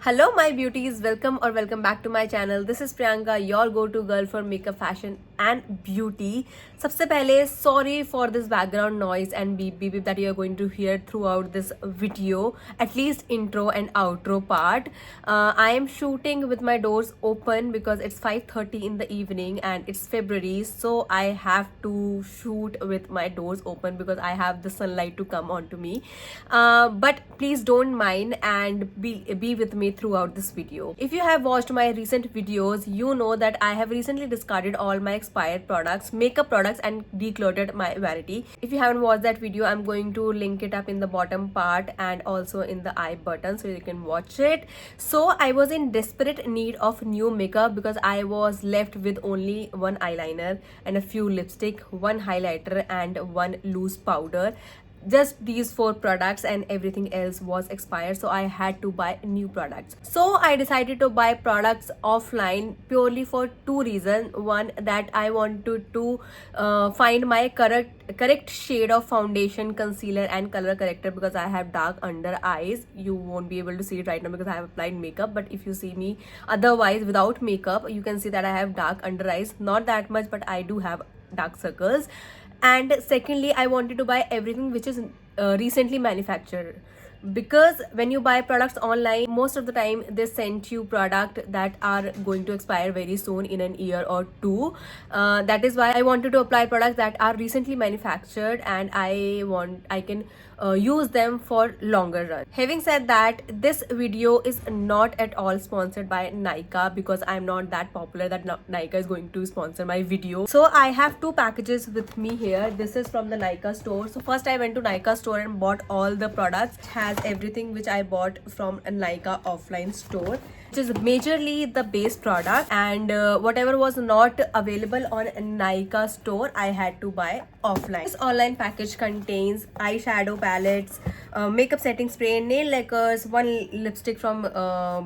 Hello my beauties, welcome back to my channel. This is Priyanka, your go-to girl for makeup, fashion and beauty. सबसे पहले sorry for this background noise and beep beep beep that you are going to hear throughout this video, at least intro and outro part. I am shooting with my doors open because it's 5:30 in the evening and it's February, so I have to shoot with my doors open because I have the sunlight to come onto me. But please don't mind and be with me throughout this video. If you have watched my recent videos, you know that I have recently discarded all my expired products, makeup products, and decluttered my vanity. If you haven't watched that video, I'm going to link it up in the bottom part and also in the I button so you can watch it. So I was in desperate need of new makeup because I was left with only one eyeliner and a few lipstick, one highlighter and one loose powder. Just these 4 products and everything else was expired, so I had to buy new products. So I decided to buy products offline purely for 2 reasons. One, that I wanted to find my correct shade of foundation, concealer and color corrector because I have dark under eyes. You won't be able to see it right now because I have applied makeup, but if you see me otherwise without makeup, you can see that I have dark under eyes. Not that much, but I do have dark circles. And secondly, I wanted to buy everything which is recently manufactured, because when you buy products online, most of the time they send you product that are going to expire very soon, in an year or two. That is why I wanted to apply products that are recently manufactured and I can use them for longer run. Having said that, this video is not at all sponsored by Nykaa because I'm not that popular that Nykaa is going to sponsor my video. So I have 2 packages with me here. This is from the Nykaa store. So first I went to Nykaa store and bought all the products. It has everything which I bought from a Nykaa offline store, which is majorly the base product, and whatever was not available on Nykaa store I had to buy offline. This online package contains eyeshadow palettes, makeup setting spray, nail lacquers, one lipstick from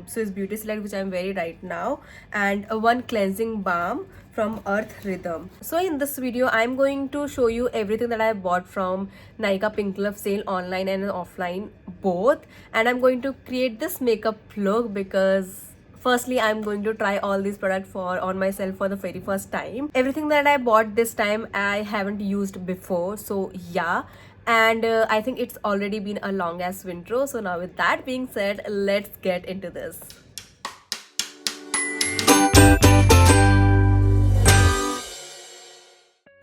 Swiss Beauty Select which I'm wearing right now, and one cleansing balm from Earth Rhythm. So in this video I'm going to show you everything that I bought from Nykaa Pink Love sale, online and offline both, and I'm going to create this makeup look because firstly I'm going to try all these products on myself for the very first time. Everything that I bought this time I haven't used before, so yeah. And I think it's already been a long ass intro, so now with that being said, let's get into this.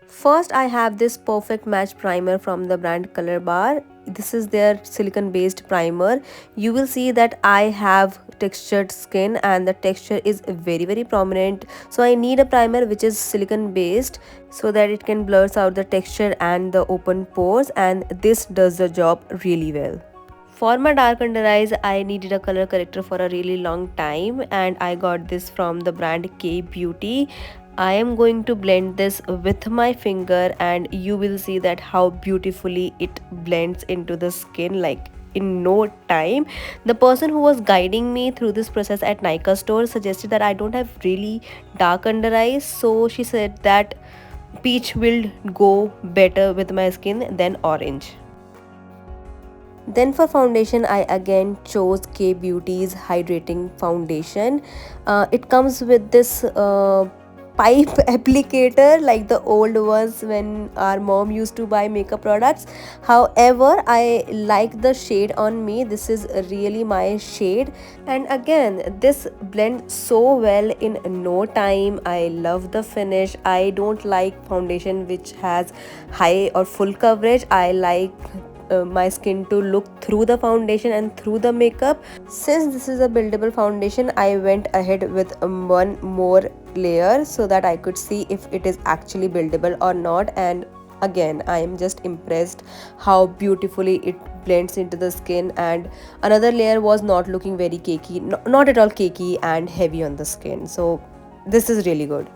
First, I have this perfect match primer from the brand Collabs. This is their silicone based primer. You will see that I have textured skin and the texture is very prominent, so I need a primer which is silicone based so that it can blur out the texture and the open pores, and this does the job really well. For my dark under eyes, I needed a color corrector for a really long time, and I got this from the brand K Beauty. I am going to blend this with my finger and you will see that how beautifully it blends into the skin, like in no time. The person who was guiding me through this process at Nykaa store suggested that I don't have really dark under eyes, so she said that peach will go better with my skin than orange. Then for foundation, I again chose K Beauty's hydrating foundation. It comes with this pipe applicator like the old ones when our mom used to buy makeup products. However, I like the shade on me. This is really my shade, and again this blends so well in no time. I love the finish. I don't like foundation which has high or full coverage. I like my skin to look through the foundation and through the makeup. Since this is a buildable foundation, I went ahead with one more layer so that I could see if it is actually buildable or not, and again I am just impressed how beautifully it blends into the skin, and another layer was not looking very cakey, not at all cakey and heavy on the skin, so this is really good.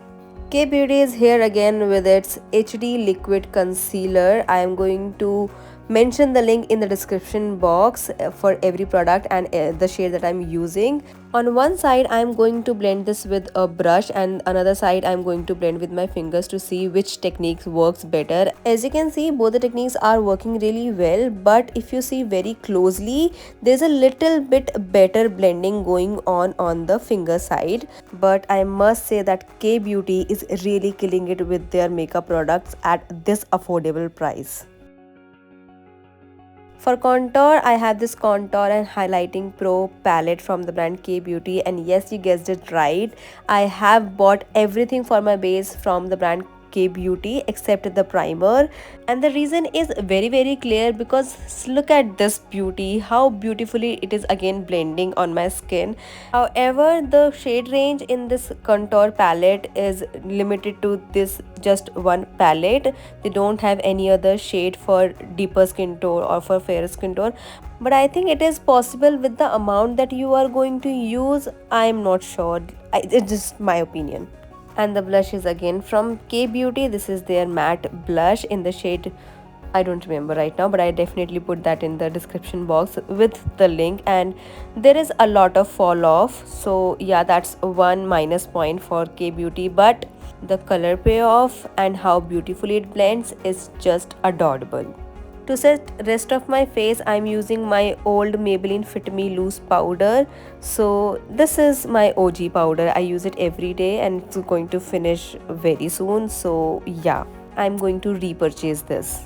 K Beauty is here again with its HD liquid concealer. I am going to mention the link in the description box for every product and the shade that I'm using. On one side I'm going to blend this with a brush, and another side I'm going to blend with my fingers to see which technique works better. As you can see, both the techniques are working really well, but if you see very closely, there's a little bit better blending going on the finger side. But I must say that K Beauty is really killing it with their makeup products at this affordable price. For contour, I have this Contour and Highlighting Pro palette from the brand K Beauty, and yes, you guessed it right. I have bought everything for my base from the brand K Beauty except the primer, and the reason is very clear because look at this beauty, how beautifully it is again blending on my skin. However, the shade range in this contour palette is limited to this just one palette. They don't have any other shade for deeper skin tone or for fairer skin tone, but I think it is possible with the amount that you are going to use. I'm not sure, it's just my opinion. And the blush is again from K Beauty. This is their matte blush in the shade, I don't remember right now, but I definitely put that in the description box with the link. And there is a lot of fall off, so yeah, that's one minus point for K Beauty, but the color payoff and how beautifully it blends is just adorable. To set rest of my face, I'm using my old Maybelline Fit Me Loose powder. So this is my OG powder. I use it every day and it's going to finish very soon. So yeah, I'm going to repurchase this.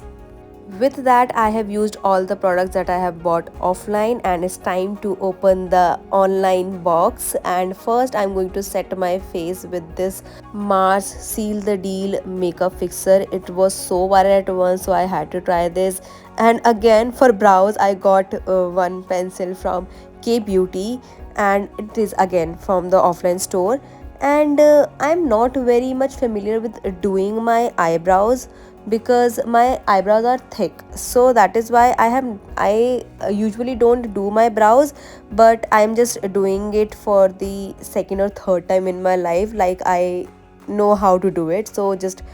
With that, I have used all the products that I have bought offline, and it's time to open the online box. And first I'm going to set my face with this Mars Seal the Deal makeup fixer. It was so viral at once, so I had to try this. And again, for brows, I got one pencil from K Beauty, and it is again from the offline store. And I'm not very much familiar with doing my eyebrows because my eyebrows are thick, so that is why I usually don't do my brows, but I'm just doing it for the second or third time in my life. Like, I know how to do it, so just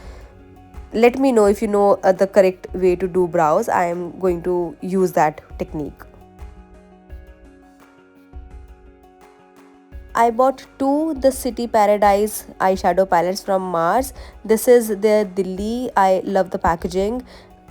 let me know if you know the correct way to do brows. I am going to use that technique. I bought two The City Paradise eyeshadow palettes from Mars. This is their Delhi. I love the packaging.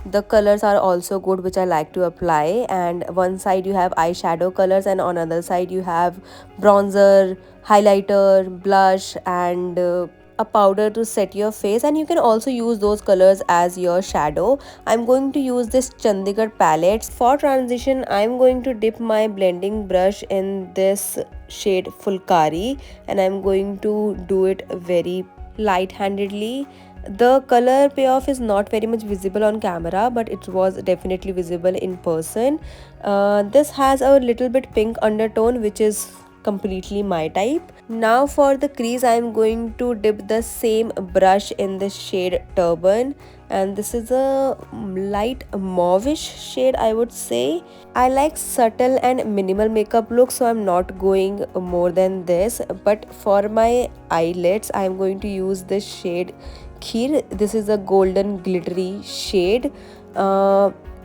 The colors are also good, which I like to apply. And one side you have eyeshadow colors, and on other side you have bronzer, highlighter, blush, and a powder to set your face, and you can also use those colors as your shadow. I'm going to use this Chandigarh palette. For transition, I'm going to dip my blending brush in this shade Fulkari, and I'm going to do it very light-handedly. The color payoff is not very much visible on camera, but it was definitely visible in person. This has a little bit pink undertone, which is completely my type. Now for the crease, I'm going to dip the same brush in the shade Turban, and this is a light mauvish shade, I would say. I like subtle and minimal makeup look, so I'm not going more than this. But for my eyelids, I'm going to use this shade Kheer. This is a golden glittery shade.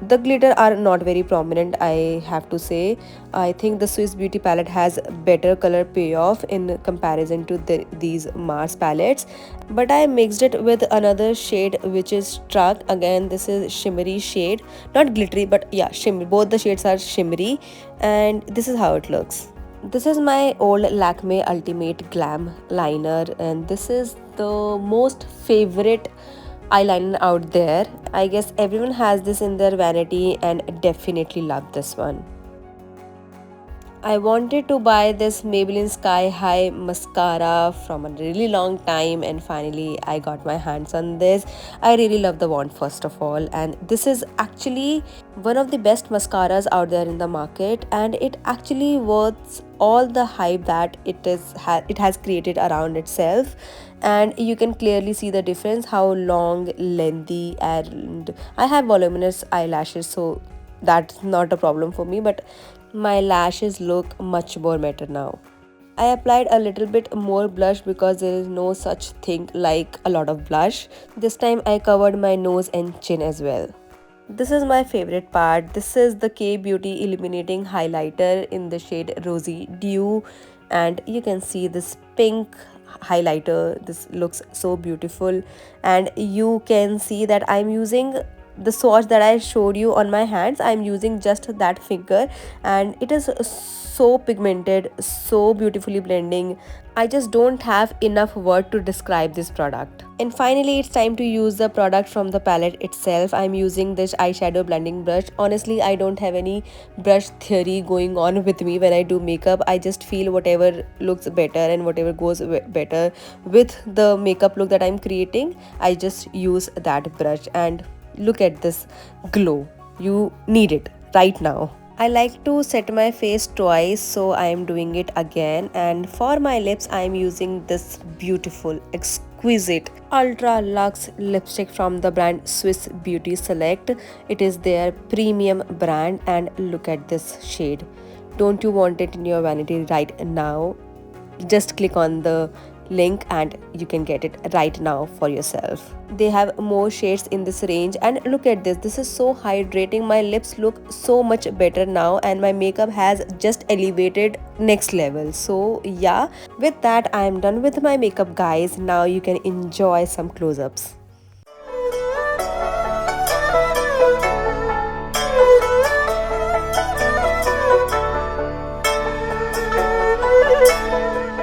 The glitter are not very prominent, I have to say. I think the Swiss Beauty palette has better color payoff in comparison to these Mars palettes. But I mixed it with another shade which is Struck. Again, this is shimmery shade, not glittery, but yeah, shimmery. Both the shades are shimmery, and this is how it looks. This is my old Lakme Ultimate Glam liner, and this is the most favorite eyeliner out there. I guess everyone has this in their vanity and definitely love this one. I wanted to buy this Maybelline Sky High mascara from a really long time, and finally I got my hands on this. I really love the wand first of all, and this is actually one of the best mascaras out there in the market, and it actually worth all the hype that it has created around itself. And you can clearly see the difference, how long, lengthy, and I have voluminous eyelashes, so that's not a problem for me, but my lashes look much more better now. I applied a little bit more blush because there is no such thing like a lot of blush. This time I covered my nose and chin as well. This is my favorite part. This is the K Beauty Illuminating Highlighter in the shade Rosy Dew, and you can see this pink highlighter. This looks so beautiful, and you can see that I'm using the swatch that I showed you on my hands. I'm using just that finger, and it is so pigmented, so beautifully blending. I just don't have enough word to describe this product. And finally, it's time to use the product from the palette itself. I'm using this eyeshadow blending brush. Honestly, I don't have any brush theory going on with me when I do makeup. I just feel whatever looks better and whatever goes better with the makeup look that I'm creating, I just use that brush. And look at this glow. You need it right now. I like to set my face twice, so I am doing it again. And for my lips, I am using this beautiful, exquisite Ultra Luxe lipstick from the brand Swiss Beauty Select. It is their premium brand, and look at this shade. Don't you want it in your vanity right now? Just click on the link and you can get it right now for yourself. They have more shades in this range, and look at this. This is so hydrating. My lips look so much better now, and my makeup has just elevated next level. So yeah, with that I am done with my makeup, guys. Now you can enjoy some close-ups.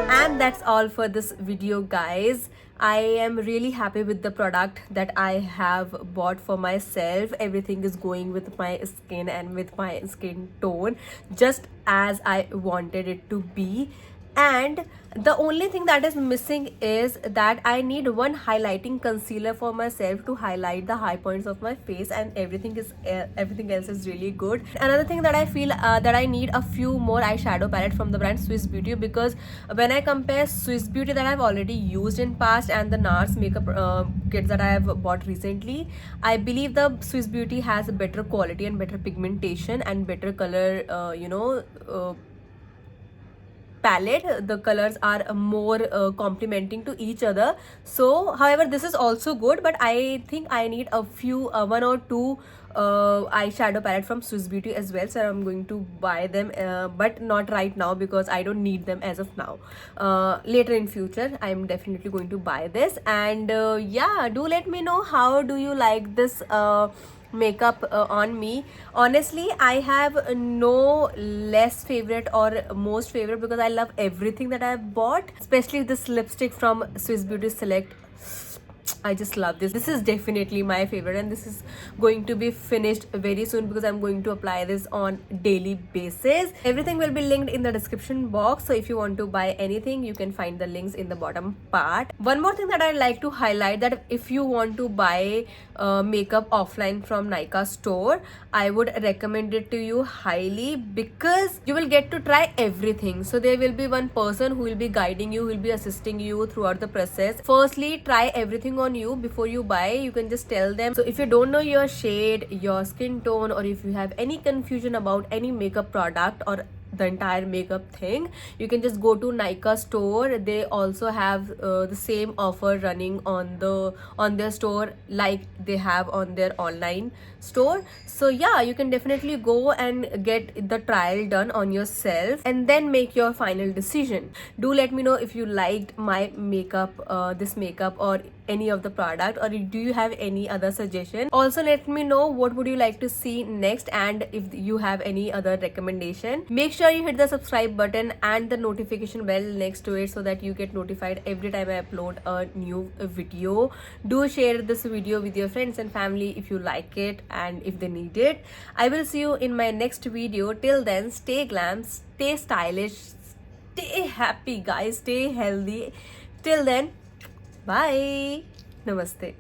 And that's all for this video, guys. I am really happy with the product that I have bought for myself. Everything is going with my skin and with my skin tone, just as I wanted it to be. And the only thing that is missing is that I need one highlighting concealer for myself to highlight the high points of my face, and everything else is really good. Another thing that I feel that I need a few more eyeshadow palette from the brand Swiss Beauty, because when I compare Swiss Beauty that I've already used in past and the NARS makeup kits that I have bought recently, I believe the Swiss Beauty has a better quality and better pigmentation and better color palette. The colors are more complementing to each other. So however, this is also good, but I think I need a few one or two eyeshadow palette from Swiss Beauty as well, so I'm going to buy them, but not right now because I don't need them as of now. Later in future I'm definitely going to buy this. And yeah, do let me know how do you like this makeup on me. Honestly, I have no less favorite or most favorite, because I love everything that I've bought, especially this lipstick from Swiss Beauty Select. I just love this. This is definitely my favorite, and this is going to be finished very soon because I'm going to apply this on daily basis. Everything will be linked in the description box, so if you want to buy anything, you can find the links in the bottom part. One more thing that I'd like to highlight, that if you want to buy makeup offline from Nykaa store, I would recommend it to you highly, because you will get to try everything. So there will be one person who will be guiding you, who will be assisting you throughout the process. Firstly, try everything on you before you buy. You can just tell them. So if you don't know your shade, your skin tone, or if you have any confusion about any makeup product or the entire makeup thing, you can just go to Nykaa store. They also have the same offer running on their store like they have on their online store. So yeah, you can definitely go and get the trial done on yourself and then make your final decision. Do let me know if you liked my makeup, this makeup, or any of the product, or do you have any other suggestion. Also let me know what would you like to see next, and if you have any other recommendation. Make sure you hit the subscribe button and the notification bell next to it so that you get notified every time I upload a new video. Do share this video with your friends and family if you like it and if they need it. I will see you in my next video. Till then, stay glam, stay stylish, stay happy, guys, stay healthy. Till then, bye. Namaste.